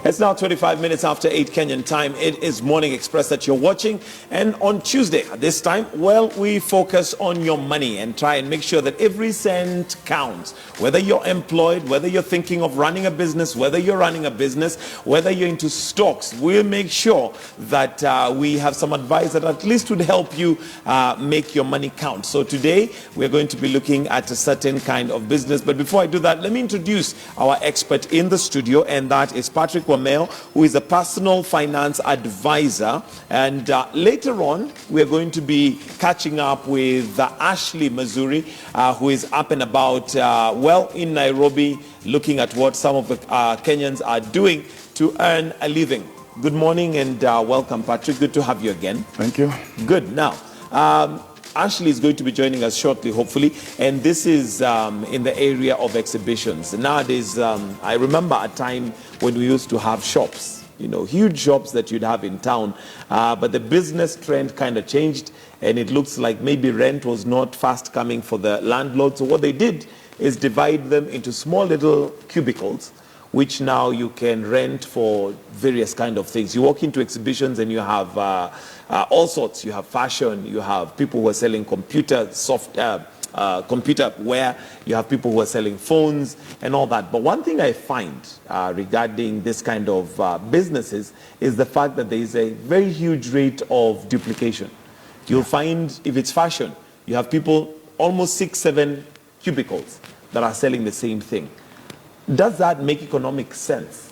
It's now 25 minutes after 8 Kenyan time. It is Morning Express that you're watching. And on Tuesday at this time, well, we focus on your money and try and make sure that every cent counts. Whether you're employed, whether you're thinking of running a business, whether you're running a business, whether you're into stocks, we'll make sure that we have some advice that at least would help you make your money count. So today, we're going to be looking at a certain kind of business. But before I do that, let me introduce our expert in the studio, and that is Patrick Wameo, who is a personal finance advisor. And later on, we're going to be catching up with Ashley Mazuri, who is up and about, well, in Nairobi, looking at what some of the Kenyans are doing to earn a living. Good morning and welcome, Patrick. Good to have you again. Thank you. Good. Now, Ashley is going to be joining us shortly, hopefully, and this is in the area of exhibitions. Nowadays, I remember a time when we used to have shops, you know, huge shops that you'd have in town, but the business trend kind of changed, and it looks like maybe rent was not fast coming for the landlord. So what they did is divide them into small little cubicles, which now you can rent for various kind of things. You walk into exhibitions and you have all sorts. You have fashion, you have people who are selling computer wear, you have people who are selling phones and all that. But one thing I find regarding this kind of businesses is the fact that there is a very huge rate of duplication. You'll find, if it's fashion, you have people, almost 6-7 cubicles that are selling the same thing. Does that make economic sense?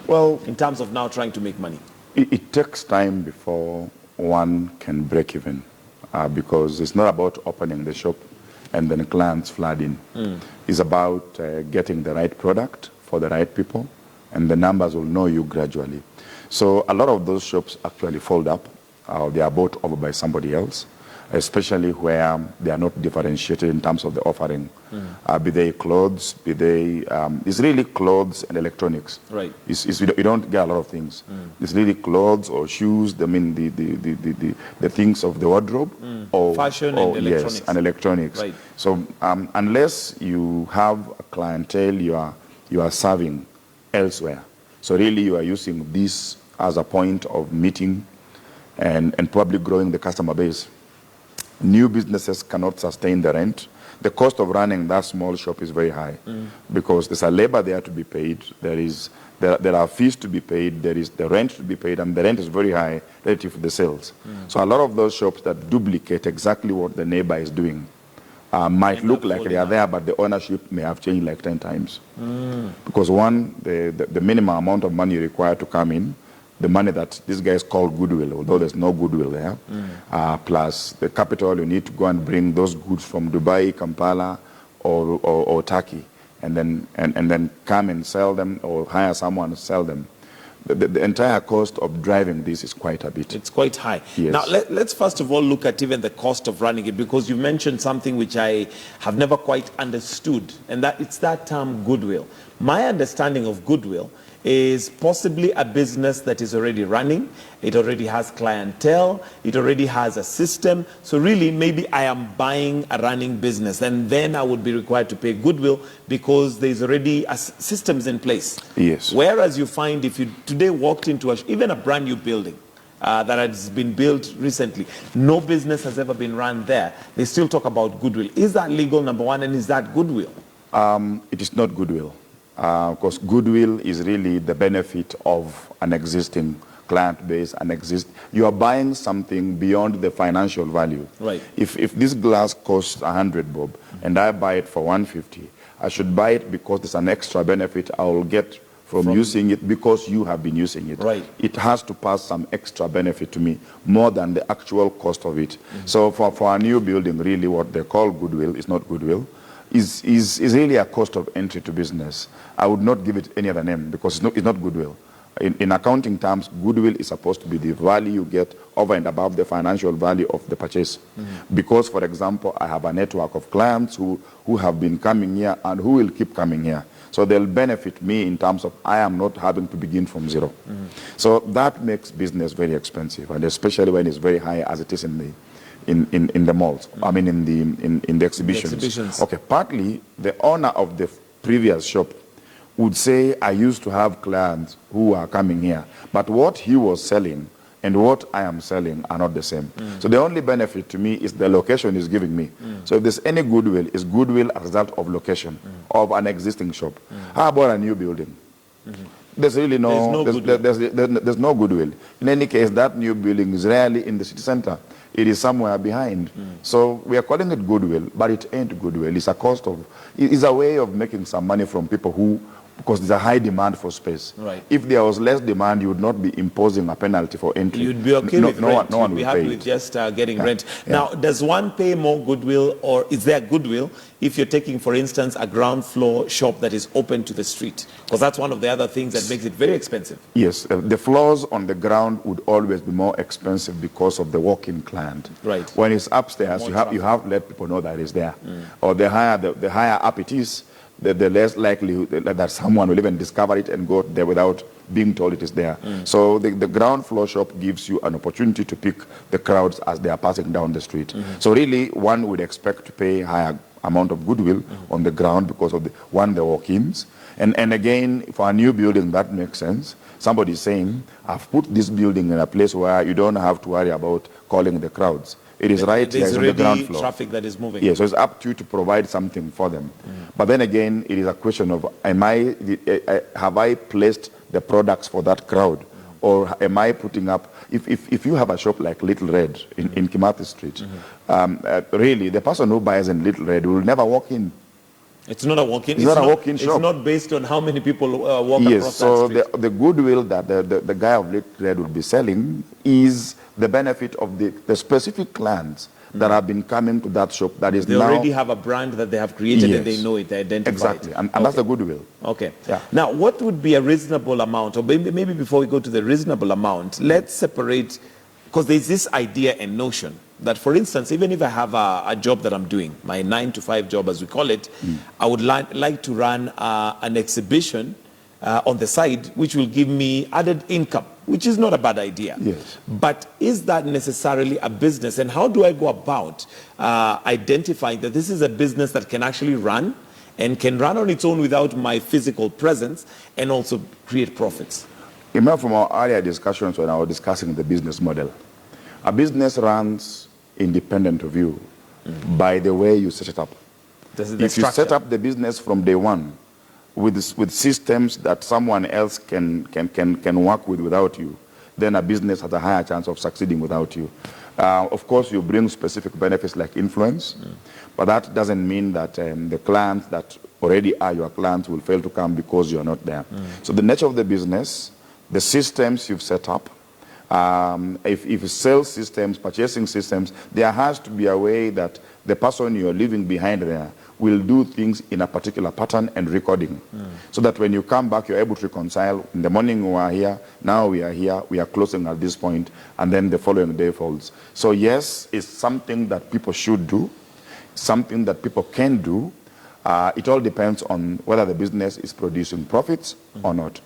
Well, in terms of now trying to make money? It takes time before one can break even because it's not about opening the shop and then clients flood in. It's about getting the right product for the right people, and the numbers will know you gradually. So a lot of those shops actually fold up. They are bought over by somebody else, especially where they are not differentiated in terms of the offering. Be they clothes, be they, it's really clothes and electronics. Right. You don't get a lot of things. It's really clothes or shoes, I mean the things of the wardrobe. Or fashion and electronics. Yes, and electronics. Right. So unless you have a clientele you are serving elsewhere, so really you are using this as a point of meeting and probably growing the customer base. New businesses cannot sustain the rent. The cost of running that small shop is very high because there's a labor there to be paid. There are fees to be paid. There is the rent to be paid, and the rent is very high relative to the sales. So a lot of those shops that duplicate exactly what the neighbor is doing might look like they are there, but the ownership may have changed like 10 times. Because one, the minimum amount of money required to come in, the money that these guys call goodwill, although there's no goodwill there, plus the capital you need to go and bring those goods from Dubai, Kampala, or Turkey, and then come and sell them or hire someone to sell them. The entire cost of driving this is quite a bit. It's quite high. Yes. Now, let's first of all look at even the cost of running it, because you mentioned something which I have never quite understood, and that it's that term goodwill. My understanding of goodwill is possibly a business that is already running, it already has clientele, it already has a system. So really, maybe I am buying a running business, and then I would be required to pay goodwill because there's already systems in place. Yes. Whereas you find if you today walked into even a brand new building that has been built recently, no business has ever been run there, they still talk about goodwill. Is that legal, number one, and is that goodwill? It is not goodwill. Because goodwill is really the benefit of an existing client base. You are buying something beyond the financial value. Right. If this glass costs 100 bob and I buy it for 150, I should buy it because there's an extra benefit I will get from using it because you have been using it. Right. It has to pass some extra benefit to me more than the actual cost of it. So for a new building, really what they call goodwill is not goodwill. Is really a cost of entry to business. I would not give it any other name because it's not goodwill. In accounting terms, goodwill is supposed to be the value you get over and above the financial value of the purchase. Because, for example, I have a network of clients who have been coming here and who will keep coming here. So they'll benefit me in terms of I am not having to begin from zero. So that makes business very expensive, and especially when it's very high as it is in the malls, I mean in the exhibitions. The exhibitions. Okay, partly the owner of the previous shop would say, I used to have clients who are coming here, but what he was selling and what I am selling are not the same. So the only benefit to me is the location is giving me. So if there's any goodwill, it's goodwill as a result of location of an existing shop. How about a new building? There's really there's no goodwill. In any case, that new building is rarely in the city center. It is somewhere behind. So we are calling it goodwill, but it ain't goodwill. It's a cost of, it's a way of making some money from people who, because there's a high demand for space. Right. If there was less demand, you would not be imposing a penalty for entry. You'd be okay with rent. No one You'd be will happy pay with it. just getting rent. Now, does one pay more goodwill, or is there goodwill if you're taking, for instance, a ground floor shop that is open to the street? Because that's one of the other things that makes it very expensive. Yes, the floors on the ground would always be more expensive because of the walk-in client. Right. When it's upstairs, More you have to let people know that it's there. Or the higher up it is, the less likely that someone will even discover it and go there without being told it is there. So the ground floor shop gives you an opportunity to pick the crowds as they are passing down the street. So really, one would expect to pay higher amount of goodwill on the ground because of the walk-ins. And again, for a new building, that makes sense. Somebody is saying, I've put this building in a place where you don't have to worry about calling the crowds. It is right there on the ground floor. Traffic that is moving. Yeah, so it's up to you to provide something for them. But then again, it is a question of, have I placed the products for that crowd? Or am I putting up, if you have a shop like Little Red in Kimathi Street, really, the person who buys in Little Red will never walk in. It's not a walk-in. It's not a walk-in shop. It's not based on how many people walk Yes, across so that street. the goodwill that the guy of Little Red will be selling is the benefit of the specific clients that have been coming to that shop that is They already have a brand that they have created and they know it, they identify exactly, it. and that's the goodwill. Okay. Yeah. Now, what would be a reasonable amount, or maybe before we go to the reasonable amount, let's separate, because there's this idea and notion that, for instance, even if I have a job that I'm doing, my 9-to-5 job as we call it, I would like to run an exhibition on the side, which will give me added income, which is not a bad idea. Yes. But is that necessarily a business? And how do I go about identifying that this is a business that can actually run and can run on its own without my physical presence and also create profits? You remember from our earlier discussions when I was discussing the business model, a business runs independent of you by the way you set it up. If you set up the business from day one with systems that someone else can work with without you, then a business has a higher chance of succeeding without you. Of course, you bring specific benefits like influence, but that doesn't mean that the clients that already are your clients will fail to come because you're not there. So the nature of the business, the systems you've set up, if sales systems, purchasing systems, there has to be a way that the person you're leaving behind there will do things in a particular pattern and recording. So that when you come back, you're able to reconcile. In the morning we are here, now we are here, we are closing at this point, and then the following day falls. So yes, it's something that people should do, something that people can do. It all depends on whether the business is producing profits or not.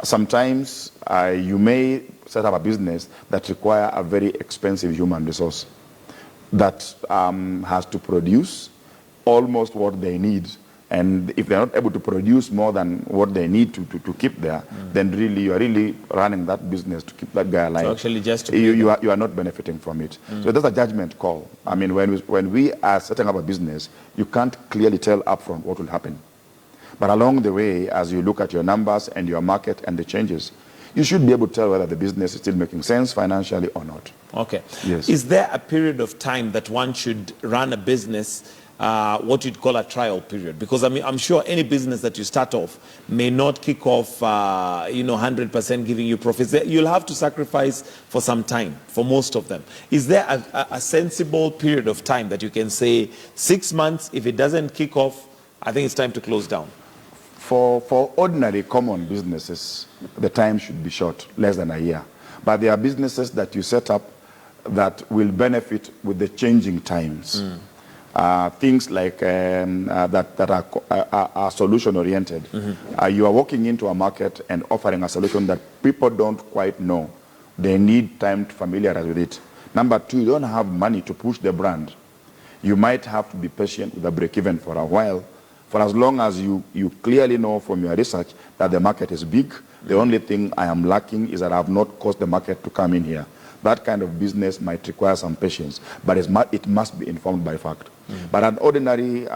Sometimes you may set up a business that requires a very expensive human resource that has to produce almost what they need. And if they're not able to produce more than what they need to keep there, then really you are really running that business to keep that guy alive. So actually just to you are not benefiting from it. So that's a judgment call. I mean, when we are setting up a business, you can't clearly tell upfront what will happen. But along the way, as you look at your numbers and your market and the changes, you should be able to tell whether the business is still making sense financially or not. Okay. Yes. Is there a period of time that one should run a business, what you'd call a trial period? Because I mean, I'm sure any business that you start off may not kick off, 100% giving you profits. You'll have to sacrifice for some time, for most of them. Is there a sensible period of time that you can say 6 months, if it doesn't kick off, I think it's time to close down? For ordinary common businesses, the time should be short, less than a year. But there are businesses that you set up that will benefit with the changing times. Things like that are solution-oriented. You are walking into a market and offering a solution that people don't quite know. They need time to familiarize with it. Number two, you don't have money to push the brand. You might have to be patient with the break-even for a while For as long as you clearly know from your research that the market is big, the only thing I am lacking is that I have not caused the market to come in here. That kind of business might require some patience, but it must be informed by fact. But an ordinary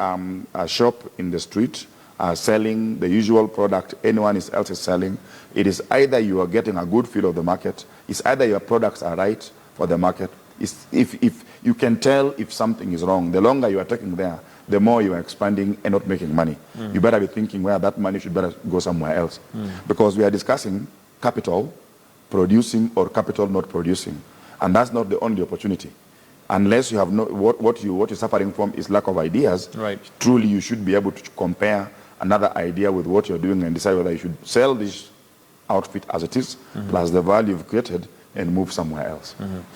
shop in the street selling the usual product anyone else is selling, it is either you are getting a good feel of the market, it's either your products are right for the market. If you can tell if something is wrong, the longer you are taking there, the more you are expanding and not making money. You better be thinking where that money should better go somewhere else. Because we are discussing capital producing or capital not producing. And that's not the only opportunity. Unless you have what you're suffering from is lack of ideas, right. Truly you should be able to compare another idea with what you're doing and decide whether you should sell this outfit as it is, plus the value you've created, and move somewhere else.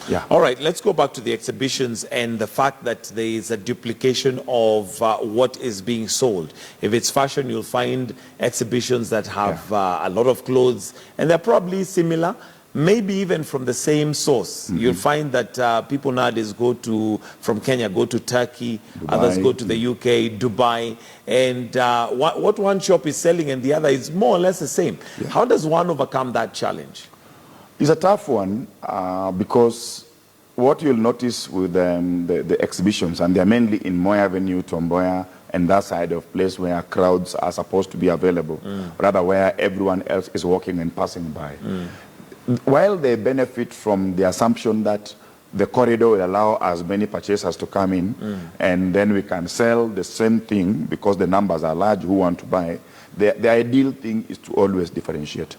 Yeah. All right, let's go back to the exhibitions and the fact that there is a duplication of what is being sold. If it's fashion, you'll find exhibitions that have a lot of clothes, and they're probably similar, maybe even from the same source. You'll find that people nowadays from Kenya, go to Turkey, Dubai, others go to the UK, Dubai, and what one shop is selling and the other is more or less the same. Yeah. How does one overcome that challenge? It's a tough one because what you'll notice with the exhibitions, and they're mainly in Moi Avenue, Tomboya, and that side of place where crowds are supposed to be available, rather where everyone else is walking and passing by. While they benefit from the assumption that the corridor will allow as many purchasers to come in, and then we can sell the same thing because the numbers are large who want to buy, the ideal thing is to always differentiate.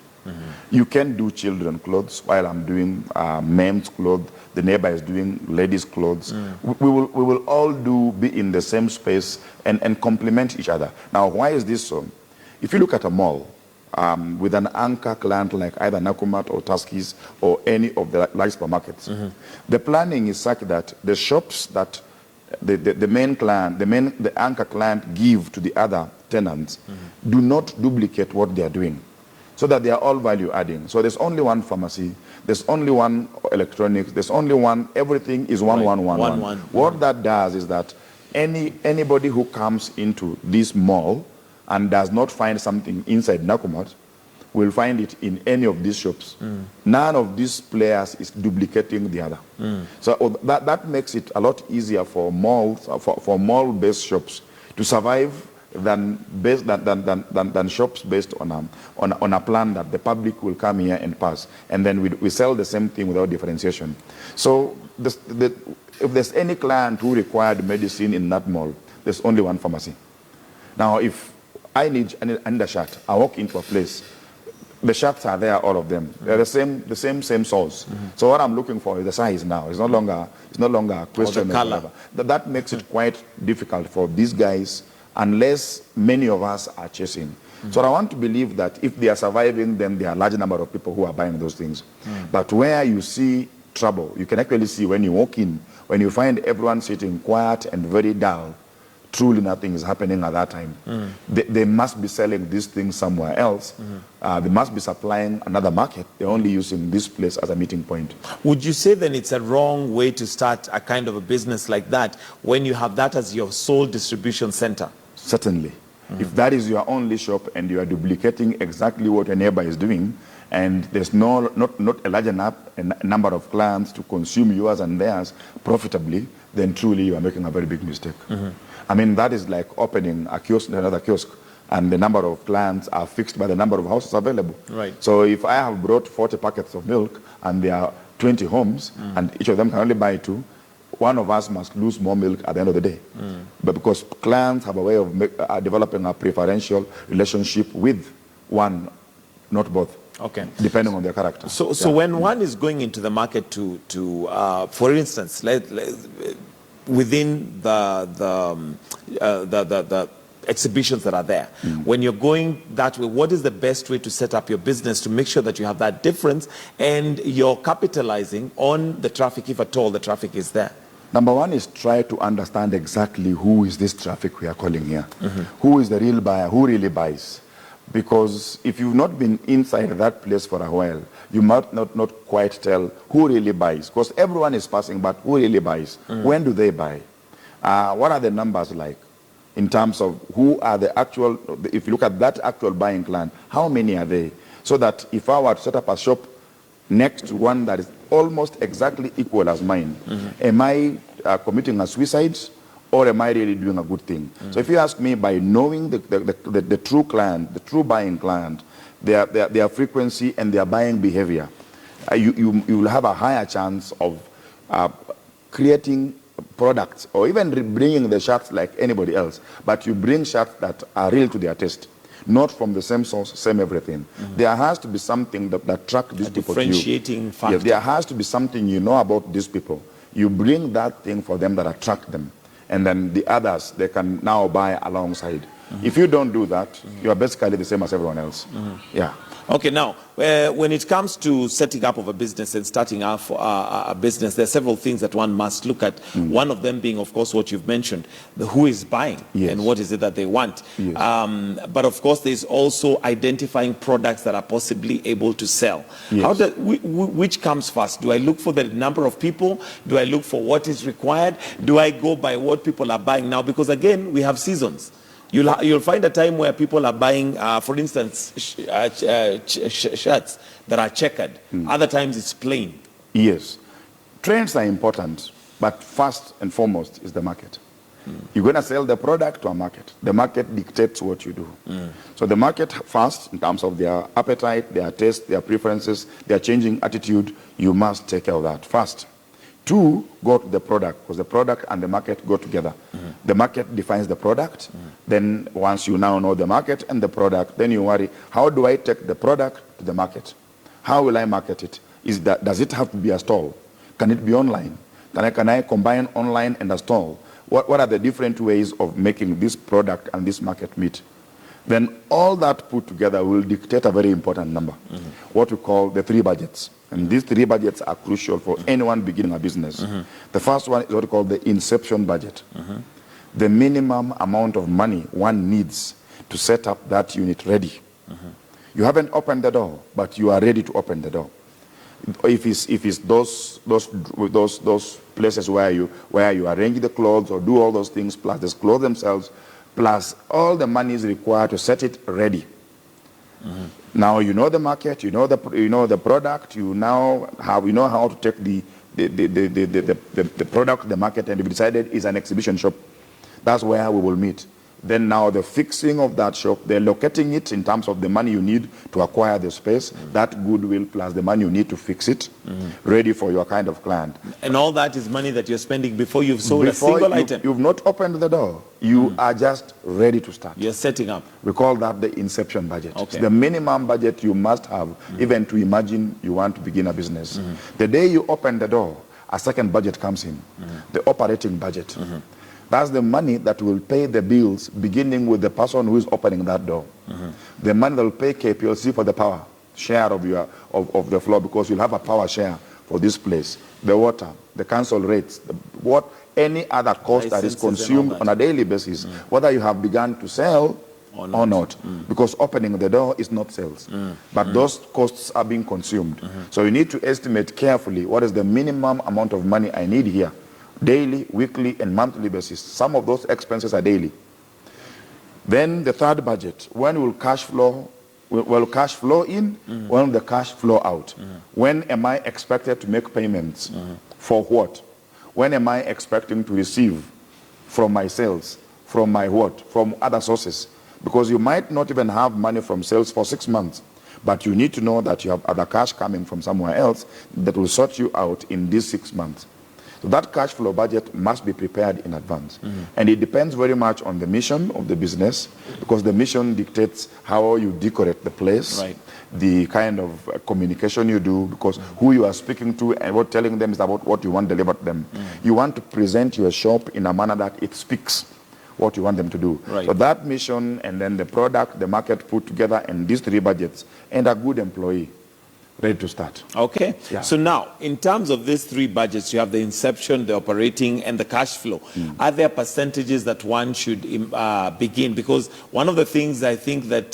You can do children clothes while I'm doing men's clothes. The neighbor is doing ladies' clothes. We will all be in the same space and complement each other. Now, why is this so? If you look at a mall with an anchor client like either Nakumatt or Tuskys or any of the large supermarkets, the planning is such that the shops that the main client, the anchor client give to the other tenants do not duplicate what they are doing, so that they are all value adding. So there's only one pharmacy, there's only one electronics, there's only one, everything is one. What that does is that anybody who comes into this mall and does not find something inside Nakumatt will find it in any of these shops. None of these players is duplicating the other. So that makes it a lot easier for malls, for mall-based shops to survive than shops based on a plan that the public will come here and pass, and then we sell the same thing without differentiation. So if there's any client who required medicine in that mall, there's only one pharmacy. Now, if I need a shirt, I walk into a place, the shirts are there, all of them. They're the same source. So what I'm looking for is the size now. It's no longer a question of color. That makes it quite difficult for these guys, unless many of us are chasing. So I want to believe that if they are surviving, then there are a large number of people who are buying those things. But where you see trouble, you can actually see when you walk in, when you find everyone sitting quiet and very dull, truly nothing is happening at that time. They must be selling these things somewhere else. They must be supplying another market. They're only using this place as a meeting point. Would you say then it's a wrong way to start a kind of a business like that when you have that as your sole distribution center? Certainly. If that is your only shop and you are duplicating exactly what a neighbor is doing, and there's not a large enough number of clients to consume yours and theirs profitably, then truly you are making a very big mistake. I mean, that is like opening a kiosk, another kiosk, and the number of clients are fixed by the number of houses available. Right. So if I have brought 40 packets of milk and there are 20 homes, and each of them can only buy 2, one of us must lose more milk at the end of the day. But because clients have a way of developing a preferential relationship with one, not both. Okay. Depending on their character. So when one is going into the market to for instance, within the exhibitions that are there, when you're going that way, what is the best way to set up your business to make sure that you have that difference and you're capitalizing on the traffic, if at all the traffic is there? Number one is try to understand exactly who is this traffic we are calling here. Who is the real buyer? Who really buys? Because if you've not been inside that place for a while, you might not quite tell who really buys. Because everyone is passing, but who really buys? When do they buy? What are the numbers like? in terms of who are the actual, if you look at that actual buying client, how many are they? So that if I were to set up a shop next to one that is almost exactly equal as mine, am I committing a suicide, or am I really doing a good thing? So if you ask me, by knowing the true client, the true buying client, their frequency and their buying behavior, you will have a higher chance of creating products, or even bringing the shirts like anybody else, but you bring shirts that are real to their taste, not from the same source, same everything. There has to be something that attracts these people to you. Differentiating factor. Yes, there has to be something you know about these people. You bring that thing for them that attract them, and then the others, they can now buy alongside. If you don't do that, you are basically the same as everyone else. Yeah. Okay, now, when it comes to setting up of a business and starting out for a business, there are several things that one must look at. One of them being, of course, what you've mentioned, who is buying and what is it that they want. But of course, there's also identifying products that are possibly able to sell. Which comes first? Do I look for the number of people? Do I look for what is required? Do I go by what people are buying now? Because again, we have seasons. You'll find a time where people are buying, for instance, shirts that are checkered. Other times it's plain. Yes. Trends are important, but first and foremost is the market. You're going to sell the product to a market. The market dictates what you do. So the market first, in terms of their appetite, their taste, their preferences, their changing attitude, you must take care of that first. Two, go to the product, because the product and the market go together. The market defines the product. Then once you now know the market and the product, then you worry, how do I take the product to the market? How will I market it? Does it have to be a stall? Can it be online? Can I combine online and a stall? What are the different ways of making this product and this market meet? Then all that put together will dictate a very important number, what we call the 3 budgets. And these 3 budgets are crucial for anyone beginning a business. The first one is what we call the inception budget. The minimum amount of money one needs to set up that unit ready. You haven't opened the door, but you are ready to open the door. If it's those places where you arrange the clothes or do all those things, plus the clothes themselves, plus all the money is required to set it ready. Now you know the market, you know the product, you know how to take the product, the market, and if you decided is an exhibition shop, that's where we will meet. Then now the fixing of that shop, they're locating it in terms of the money you need to acquire the space, that goodwill plus the money you need to fix it, ready for your kind of client. And all that is money that you're spending before you've sold a single item. You've not opened the door. You are just ready to start. You're setting up. We call that the inception budget. Okay. It's the minimum budget you must have even to imagine you want to begin a business. The day you open the door, a second budget comes in, the operating budget. That's the money that will pay the bills, beginning with the person who is opening that door. The money that will pay KPLC for the power share of the floor, because you'll have a power share for this place. The water, the council rates, any other cost that is consumed on a daily basis, whether you have begun to sell or not. Because opening the door is not sales. But those costs are being consumed. So you need to estimate carefully what is the minimum amount of money I need here. Daily, weekly, and monthly basis. Some of those expenses are daily. Then the third budget, when will cash flow in, when will the cash flow out? When am I expected to make payments? For what? When am I expecting to receive from my sales, from my what? From other sources. Because you might not even have money from sales for 6 months, but you need to know that you have other cash coming from somewhere else that will sort you out in these 6 months. So that cash flow budget must be prepared in advance. And it depends very much on the mission of the business, because the mission dictates how you decorate the place, the kind of communication you do, because who you are speaking to and what telling them is about what you want delivered to them. You want to present your shop in a manner that it speaks what you want them to do. So that mission and then the product, the market put together, and these 3 budgets, and a good employee ready to start. Okay. So now, in terms of these 3 budgets, you have the inception, the operating, and the cash flow. Are there percentages that one should begin? Because one of the things I think that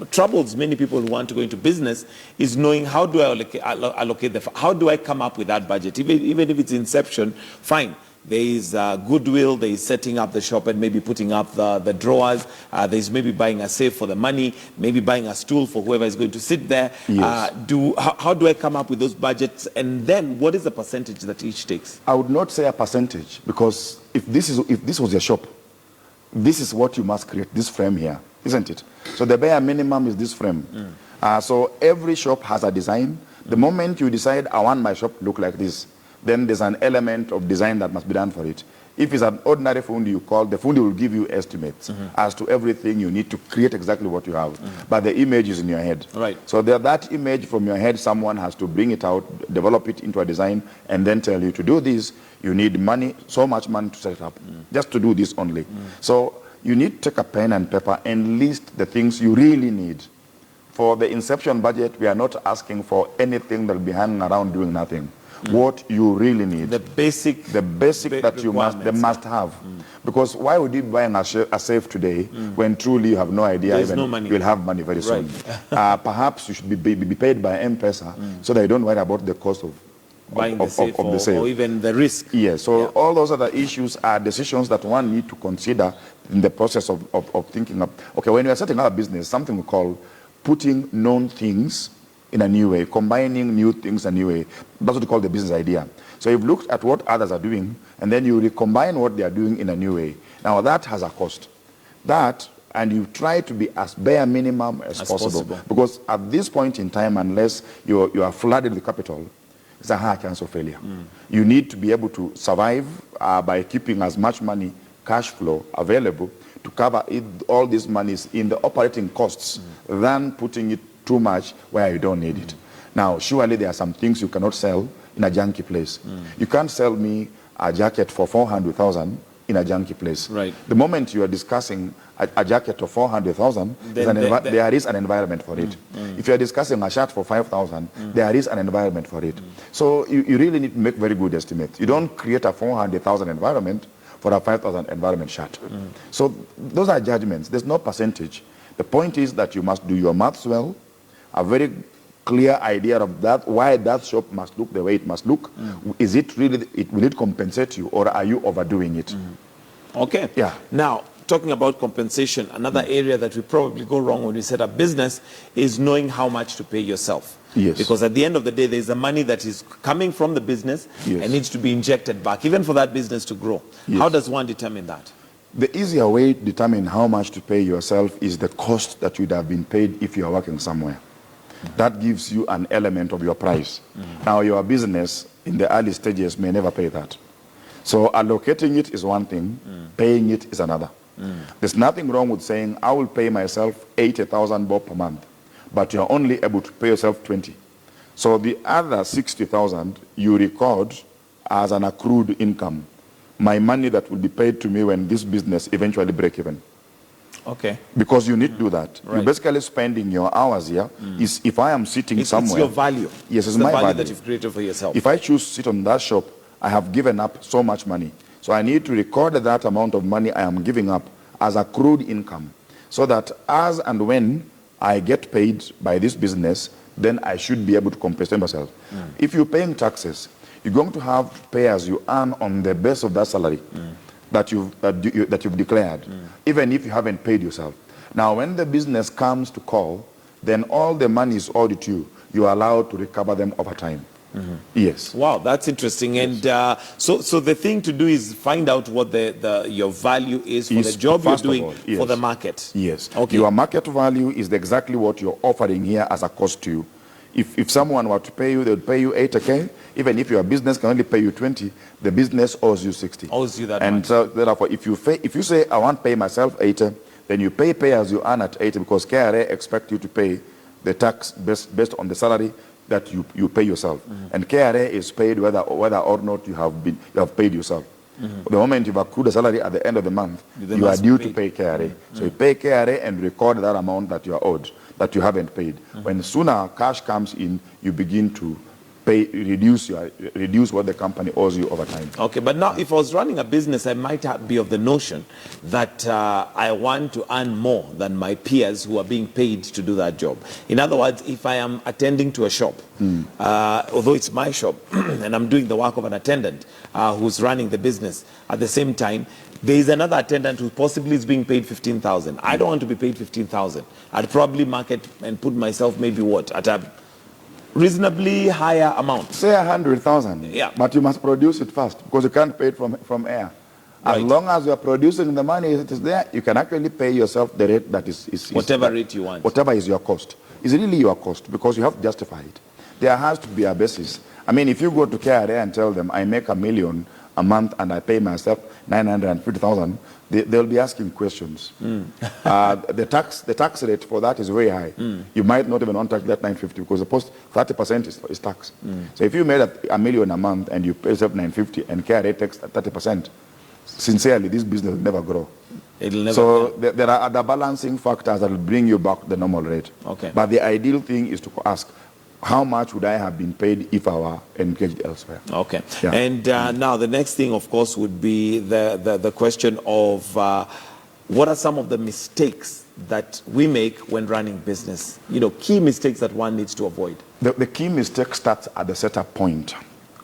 troubles many people who want to go into business is knowing how do I allocate how do I come up with that budget? Even if it's inception, fine. there is goodwill, there is setting up the shop and maybe putting up the drawers, there's maybe buying a safe for the money, maybe buying a stool for whoever is going to sit there. Yes. How do I come up with those budgets, and then what is the percentage that each takes? I would not say a percentage, because if this was your shop, this is what you must create, this frame here, isn't it? So the bare minimum is this frame. So every shop has a design. The moment you decide, I want my shop to look like this, then there's an element of design that must be done for it. If it's an ordinary fundi, you call, the fundi will give you estimates as to everything you need to create exactly what you have. But the image is in your head. Right. So that image from your head, someone has to bring it out, develop it into a design, and then tell you to do this, you need money, so much money to set it up, just to do this only. So you need to take a pen and paper and list the things you really need. For the inception budget, we are not asking for anything that will be hanging around doing nothing. What you really need. The basic that you must have. Because why would you buy a safe today when truly you have no idea There's even no money. you'll have money very soon? Perhaps you should be paid by M-Pesa so that you don't worry about the cost of buying the safe, the safe. or even the risk. Yes, so all those other issues are decisions that one need to consider in the process of thinking of, okay, when you are setting up a business, something we call putting known things in a new way, combining new things in a new way. That's what we call the business idea. So you've looked at what others are doing, and then you recombine what they are doing in a new way. Now that has a cost. And you try to be as bare minimum as possible. Because at this point in time, unless you are flooded with capital, it's a high chance of failure. You need to be able to survive by keeping as much money, cash flow, available to cover all these monies in the operating costs than putting it too much where you don't need it. Now, surely there are some things you cannot sell in a junky place. You can't sell me a jacket for 400,000 in a junky place. Right. The moment you are discussing a jacket of 400,000, there is an environment for it. If you are discussing a shirt for 5,000, there is an environment for it. So you really need to make very good estimates. You don't create a 400,000 environment for a 5,000 environment shirt. So those are judgments. There's no percentage. The point is that you must do your maths well, a very clear idea of that, why that shop must look the way it must look. Is it really, will it compensate you, or are you overdoing it? Okay. Yeah. Now, talking about compensation, another area that we probably go wrong when we set up business is knowing how much to pay yourself. Yes. Because at the end of the day, there's the money that is coming from the business and needs to be injected back, even for that business to grow. Yes. How does one determine that? The easier way to determine how much to pay yourself is the cost that you'd have been paid if you are working somewhere. That gives you an element of your price. Now, your business in the early stages may never pay that. So allocating it is one thing, paying it is another. There's nothing wrong with saying, I will pay myself 80,000 bob per month, but you're only able to pay yourself 20. So the other 60,000 you record as an accrued income, my money that will be paid to me when this business eventually break even. Okay. Because you need to do that. Right. You're basically spending your hours here. Is if I am sitting somewhere. It's your value. Yes, it's the my value value that you've created for yourself. If I choose to sit on that shop, I have given up so much money. So I need to record that amount of money I am giving up as accrued income, so that as and when I get paid by this business, then I should be able to compensate myself. If you're paying taxes, you're going to have pay as you earn on the base of that salary that you've declared, even if you haven't paid yourself. Now, when the business comes to call, then all the money is owed to you. You are allowed to recover them over time. Yes. Wow, that's interesting. And so the thing to do is find out what your value is for the job you're doing for the market. Yes. Okay. Your market value is exactly what you're offering here as a cost to you. If someone were to pay you, they would pay you 80K. Even if your business can only pay you 20, the business owes you 60. Owes you that and much. So therefore, if you say, I want to pay myself 80, then you pay as you earn at 80, because KRA expect you to pay the tax based on the salary that you pay yourself. And KRA is paid whether or not you have paid yourself. The moment you've accrued a salary at the end of the month, you are due to pay KRA. So you pay KRA and record that amount that you are owed, that you haven't paid. When sooner cash comes in, you begin to reduce what the company owes you over time. Okay, but now if I was running a business, I might be of the notion that I want to earn more than my peers who are being paid to do that job. In other words, if I am attending to a shop, although it's my shop, and I'm doing the work of an attendant who's running the business, at the same time, there is another attendant who possibly is being paid 15,000. I don't want to be paid 15,000. I'd probably market and put myself maybe at a reasonably higher amount. Say 100,000. Yeah. But you must produce it first because you can't pay it from air. As Right. long as you are producing the money, it is there. You can actually pay yourself the rate that is Whatever rate you want. Whatever is your cost. It's really your cost because you have to justify it. There has to be a basis. I mean, if you go to KRA and tell them I make $1 million a month and I pay myself 950,000, they'll be asking questions. The tax rate for that is very high. You might not even want to tax that 950 because the post 30% is tax. So if you made $1 million a month and you pay yourself 950 and KRA takes 30%, sincerely, this business will never grow. It'll never. So there are other balancing factors that will bring you back to the normal rate. Okay. But the ideal thing is to ask, how much would I have been paid if I were engaged elsewhere? Okay. Yeah. And now the next thing, of course, would be the question of what are some of the mistakes that we make when running business? You know, key mistakes that one needs to avoid. The key mistake starts at the setup point.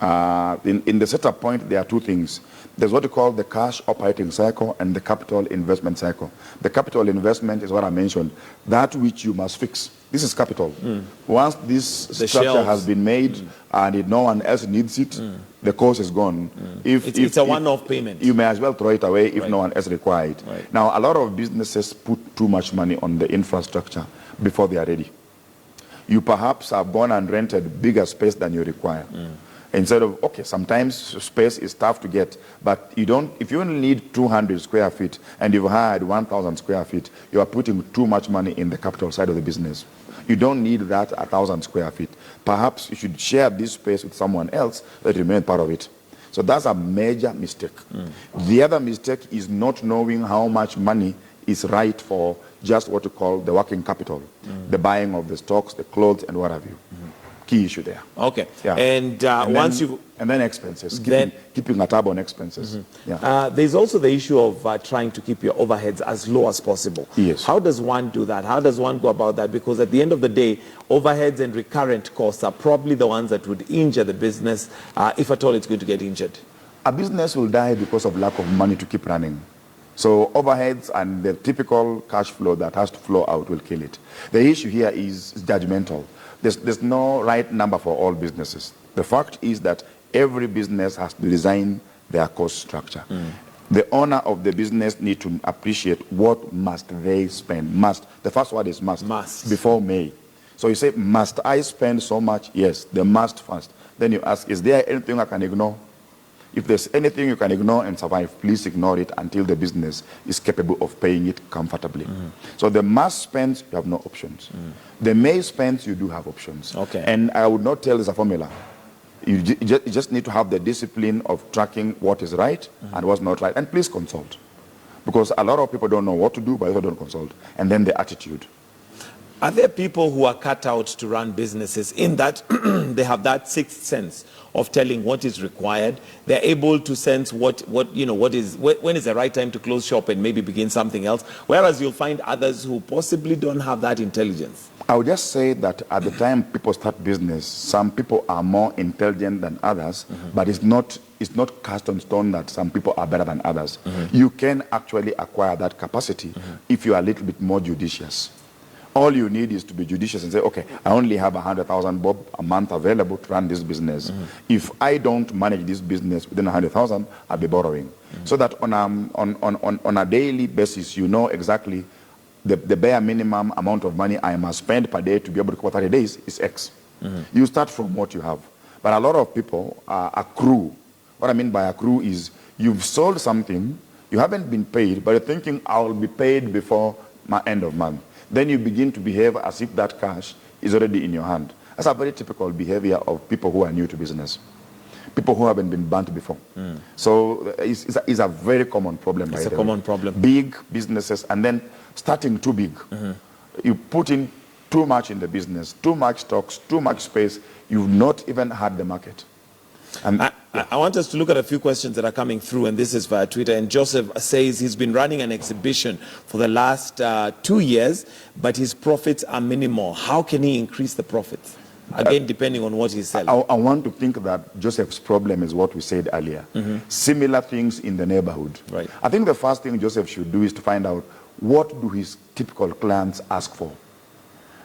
In the setup point, there are two things. There's what you call the cash operating cycle and the capital investment cycle. The capital investment is what I mentioned, that which you must fix. This is capital. Once this structure has been made and no one else needs it, the cost is gone. It's a one-off payment. You may as well throw it away if Right. no one else requires it. Right. Now, a lot of businesses put too much money on the infrastructure before they are ready. You perhaps have gone and rented bigger space than you require. Instead of, okay, sometimes space is tough to get, but you don't, if you only need 200 square feet and you've hired 1,000 square feet, you are putting too much money in the capital side of the business. You don't need that 1,000 square feet. Perhaps you should share this space with someone else that remain part of it. So that's a major mistake. The other mistake is not knowing how much money is right for just what you call the working capital, the buying of the stocks, the clothes, and what have you. Key issue there. Okay. Yeah. And once you... And then expenses, Then- keeping a tab on expenses. Yeah. there's also the issue of trying to keep your overheads as low as possible. Yes. How does one do that? How does one go about that? Because at the end of the day, overheads and recurrent costs are probably the ones that would injure the business, if at all it's going to get injured. A business will die because of lack of money to keep running. So overheads and the typical cash flow that has to flow out will kill it. The issue here is judgmental. There's no right number for all businesses. The fact is that every business has to design their cost structure. The owner of the business need to appreciate what must they spend. Must. The first word is must. Must. Before may. So you say, must I spend so much? Yes, the must first. Then you ask, is there anything I can ignore? If there's anything you can ignore and survive, please ignore it until the business is capable of paying it comfortably. So the must spends, you have no options. The may spends, you do have options. Okay. And I would not tell it's a formula. You just need to have the discipline of tracking what is right and what's not right. And please consult. Because a lot of people don't know what to do, but they don't consult. And then the attitude. Are there people who are cut out to run businesses in that they have that sixth sense of telling what is required? They're able to sense when is the right time to close shop and maybe begin something else. Whereas you'll find others who possibly don't have that intelligence. I would just say that at the time people start business, some people are more intelligent than others, but it's not cast on stone that some people are better than others. You can actually acquire that capacity if you are a little bit more judicious. All you need is to be judicious and say, okay, I only have 100,000 bob a month available to run this business. If I don't manage this business within 100,000, I'll be borrowing. So that on a daily basis, you know exactly the bare minimum amount of money I must spend per day to be able to cover 30 days is X. You start from what you have. But a lot of people accrue. What I mean by accrue is you've sold something, you haven't been paid, but you're thinking I'll be paid before my end of month. Then you begin to behave as if that cash is already in your hand. That's a very typical behavior of people who are new to business. People who haven't been burnt before. So it's a very common problem. It's a common problem. Big businesses and then starting too big. You put in too much in the business, too much stocks, too much space, you've not even had the market. And I want us to look at a few questions that are coming through, and this is via Twitter. And Joseph says he's been running an exhibition for the last 2 years, but his profits are minimal. How can he increase the profits? Again, depending on what he's selling. I want to think that Joseph's problem is what we said earlier. Similar things in the neighborhood. Right. I think the first thing Joseph should do is to find out what do his typical clients ask for.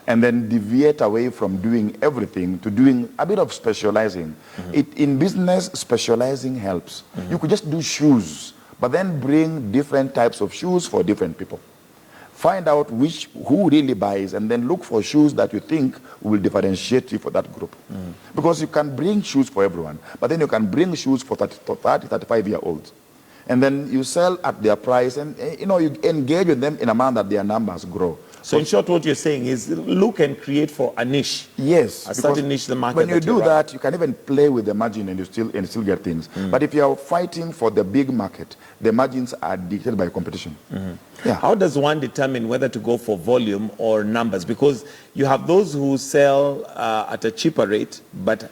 And then deviate away from doing everything to doing a bit of specializing. In business, specializing helps. You could just do shoes, but then bring different types of shoes for different people. Find out who really buys, and then look for shoes that you think will differentiate you for that group. Because you can bring shoes for everyone, but then you can bring shoes for 30, 35-year-olds. And then you sell at their price, and you engage with them in a manner that their numbers grow. So in short, what you're saying is look and create for a niche. Yes. A certain niche, the market. When you do that, you can even play with the margin and you still get things. But if you're fighting for the big market, the margins are dictated by competition. Yeah. How does one determine whether to go for volume or numbers? Because you have those who sell at a cheaper rate, but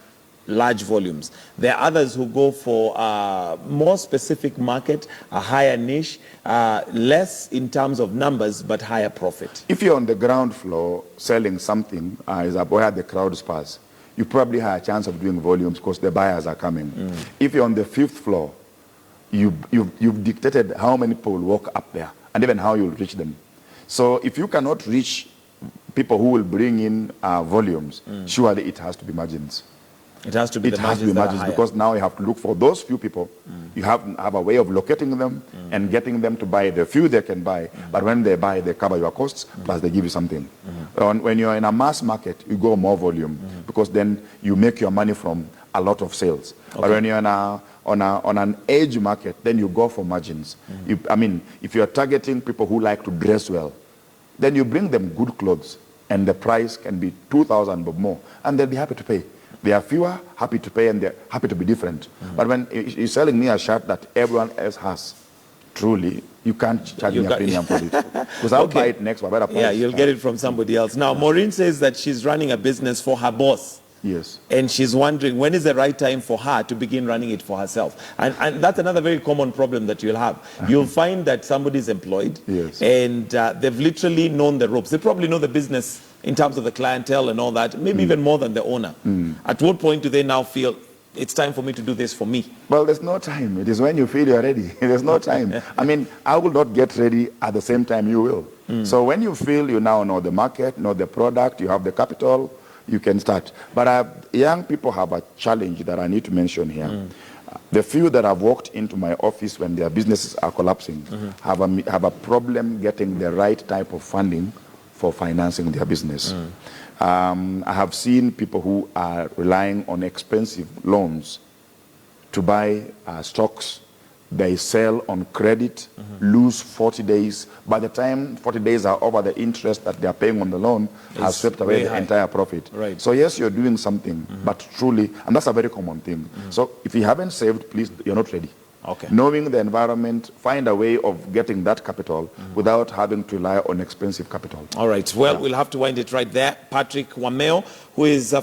large volumes. There are others who go for a more specific market, a higher niche, less in terms of numbers, but higher profit. If you're on the ground floor selling something is where the crowd sparse, you probably have a chance of doing volumes because the buyers are coming. If you're on the 5th floor, you've dictated how many people will walk up there and even how you'll reach them. So if you cannot reach people who will bring in volumes, surely it has to be margins. It has to be the margins, because now you have to look for those few people. You have a way of locating them and getting them to buy the few they can buy. But when they buy, they cover your costs, plus they give you something. When you're in a mass market, you go more volume because then you make your money from a lot of sales. Okay. But when you're on an edge market, then you go for margins. If you're targeting people who like to dress well, then you bring them good clothes, and the price can be 2,000 but more, and they'll be happy to pay. They are fewer, happy to pay, and they're happy to be different. But when you're selling me a shirt that everyone else has, truly, you can't charge me a premium for it. Because I'll buy it next for a better price. Yeah, you'll get it from somebody else. Now, Maureen says that she's running a business for her boss. Yes. And she's wondering when is the right time for her to begin running it for herself. And that's another very common problem that you'll have. You'll find that somebody's employed, yes, and they've literally known the ropes. They probably know the business in terms of the clientele and all that, maybe even more than the owner. At what point do they now feel it's time for me to do this for me? Well, there's no time. It is when you feel you're ready. There's no time. I will not get ready at the same time you will. So when you feel you now know the market, know the product, you have the capital, you can start. But young people have a challenge that I need to mention here. The few that have walked into my office when their businesses are collapsing have a problem getting the right type of funding for financing their business. I have seen people who are relying on expensive loans to buy stocks. They sell on credit, lose 40 days. By the time 40 days are over, the interest that they are paying on the loan has swept away the entire profit. Right. So yes, you're doing something, but truly, and that's a very common thing. So if you haven't saved, please, you're not ready. Okay. Knowing the environment, find a way of getting that capital without having to rely on expensive capital. All right. Well, we'll have to wind it right there. Patrick Wameo, who is a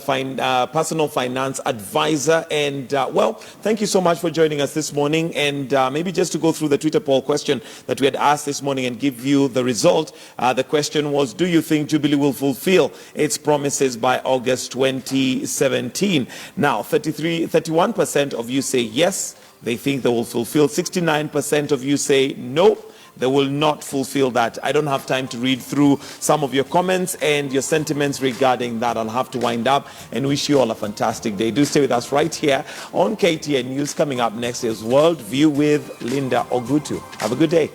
personal finance advisor. And, thank you so much for joining us this morning. And maybe just to go through the Twitter poll question that we had asked this morning and give you the result. The question was, do you think Jubilee will fulfill its promises by August 2017? Now, 31% of you say yes, they think they will fulfill. 69% of you say no, they will not fulfill that. I don't have time to read through some of your comments and your sentiments regarding that. I'll have to wind up and wish you all a fantastic day. Do stay with us right here on KTN News. Coming up next is World View with Linda Ogutu. Have a good day.